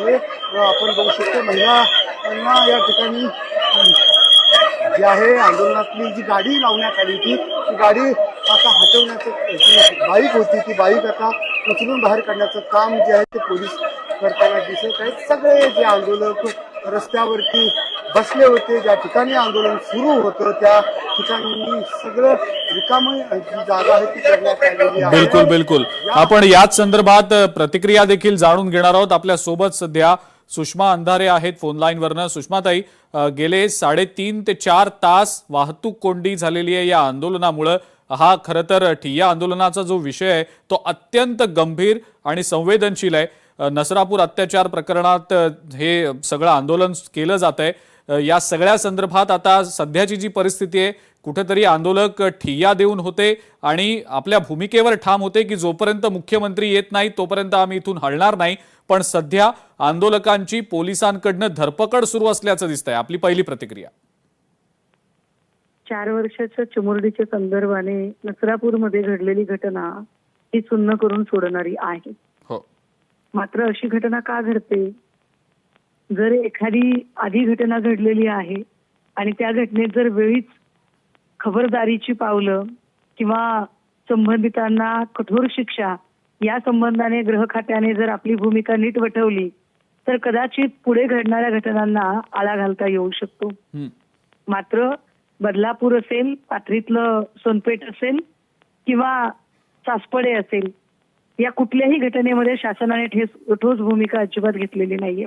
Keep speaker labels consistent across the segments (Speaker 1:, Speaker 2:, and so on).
Speaker 1: आहे। आपण बघू शकतो महिलांना या ठिकाणी जी आहे आंदोलनातली जी गाडी लावण्यात आली होती ती गाडी आता हटवण्याचं जी बाईक होती ती बाईक आता उचलून बाहेर काढण्याचं काम जे आहे ते पोलीस करताना दिसत आहेत। सगळे जे आंदोलक रस्त्यावरती बसले होते, ज्या ठिकाणी आंदोलन सुरू होतं त्या ठिकाणी सगळं रिकामी जी जागा आहे ती करण्यात आलेली आहे।
Speaker 2: बिलकुल बिलकुल आपण याच संदर्भात प्रतिक्रिया देखील जाणून घेणार आहोत। आपल्या सोबत सध्या सुषमा अंधारे आहेत फोन लाईन वरनं। सुषमाताई, गेले 3.5 ते 4 तास वाहतूक कोंडी झालेली आहे या आंदोलनामुळे। हा खरं तर ठिय्या आंदोलनाचा जो विषय आहे तो अत्यंत गंभीर आणि संवेदनशील आहे। नसरापूर अत्याचार प्रकरणात हे सगळं आंदोलन केलं जात आहे। या सगळ्या संदर्भात आता सध्याची जी परिस्थिती आहे, कुठेतरी आंदोलक ठिय्या देऊन होते आणि आपल्या भूमिकेवर ठाम होते की जोपर्यंत मुख्यमंत्री येत नाही तोपर्यंत आम्ही इथून हलणार नाही। पण सध्या आंदोलकांची पोलिसांकडनं धरपकड सुरू असल्याचं दिसतंय। आपली पहिली प्रतिक्रिया।
Speaker 3: 4 वर्षाच्या चिमुरडीच्या संदर्भाने नसरापूरमध्ये घडलेली घटना ही सुन्न करून सोडणारी आहे।
Speaker 2: हो,
Speaker 3: मात्र अशी घटना का घडते? जर एखादी आधी घटना घडलेली आहे आणि त्या घटनेत जर वेळीच खबरदारीची पावलं किंवा संबंधितांना कठोर शिक्षा या संबंधाने गृह खात्याने जर आपली भूमिका नीट वठवली तर कदाचित पुढे घडणाऱ्या घटनांना आळा घालता येऊ शकतो। मात्र बदलापूर असेल, पाथरीतलं सोनपेठ असेल किंवा सासपडे असेल, या कुठल्याही घटनेमध्ये शासनाने ठोस भूमिका अजिबात घेतलेली नाहीये।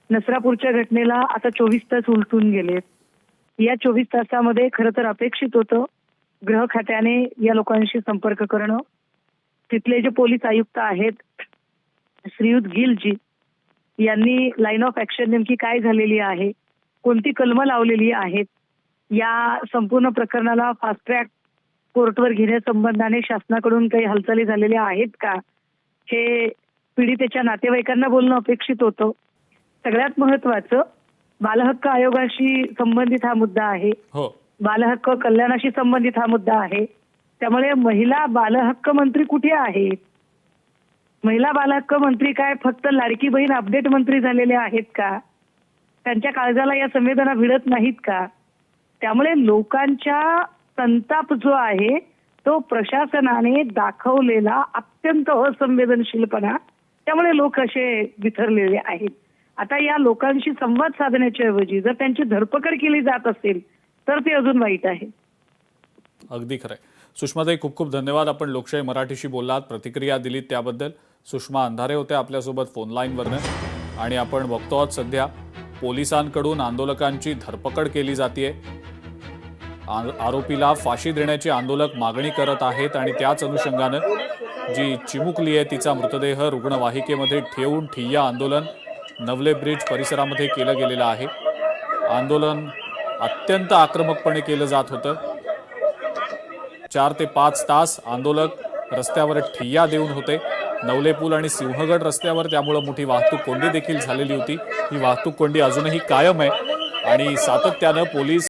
Speaker 3: नसरापूरच्या घटनेला आता 24 तास उलटून गेलेत। या 24 तासामध्ये खरं तर अपेक्षित होतं गृह खात्याने या लोकांशी संपर्क करणं। तिथले जे पोलीस आयुक्त आहेत श्रीयुत गिलजी यांनी लाईन ऑफ ऍक्शन नेमकी काय झालेली आहे, कोणती कलमं लावलेली आहेत, या संपूर्ण प्रकरणाला फास्ट ट्रॅक कोर्टवर घेण्यासंबंधाने शासनाकडून काही हालचाली झालेल्या आहेत का, हे पीडितेच्या नातेवाईकांना बोलणं अपेक्षित होतं। सगळ्यात महत्वाचं बालहक्क आयोगाशी संबंधित हा मुद्दा आहे। बालहक्क कल्याणाशी संबंधित हा मुद्दा आहे। त्यामुळे महिला बालहक्क मंत्री कुठे आहेत? महिला बालहक्क मंत्री काय फक्त लाडकी बहीण अपडेट मंत्री झालेले आहेत का? त्यांच्या काळजाला या संवेदना भिडत नाहीत का? त्यामुळे लोकांच्या संताप जो आहे तो प्रशासनाने दाखवलेला अत्यंत असंवेदनशीलपणा, त्यामुळे लोक असे बिथरलेले आहेत। आता या लोकांशी संवाद साधण्याच्या ऐवजी जर त्यांची धरपकड केली जात असेल तर ते अजून वाईट आहे।
Speaker 2: अगदी खरंय। सुषमाताई, खूप खूप धन्यवाद। आपण लोकशाही मराठीशी बोललात, प्रतिक्रिया दिलीत त्याबद्दल। सुषमा अंधारे होत्या आपल्यासोबत फोन लाईन वरनं। आणि आपण बघतो आहोत सध्या पोलिसांकडून आंदोलकांची धरपकड केली जाते। आरोपीला फाशी देण्याची आंदोलक मागणी करत आहेत आणि त्याच अनुषंगानं जी चिमुकली आहे तिचा मृतदेह रुग्णवाहिकेमध्ये ठेवून ठिय्या आंदोलन नवले ब्रिज परिसरामध्ये केलं गेलेलं आहे। आंदोलन अत्यंत आक्रमकपणे केलं जात होतं। 4 ते 5 तास आंदोलक रस्त्यावर ठिय्या देऊन होते। नवले पूल आणि सिंहगड रस्त्यावर त्यामुळे मोठी वाहतूक कोंडी देखील झालेली होती। ही वाहतूक कोंडी अजूनही कायम आहे आणि सातत्यानं पोलीस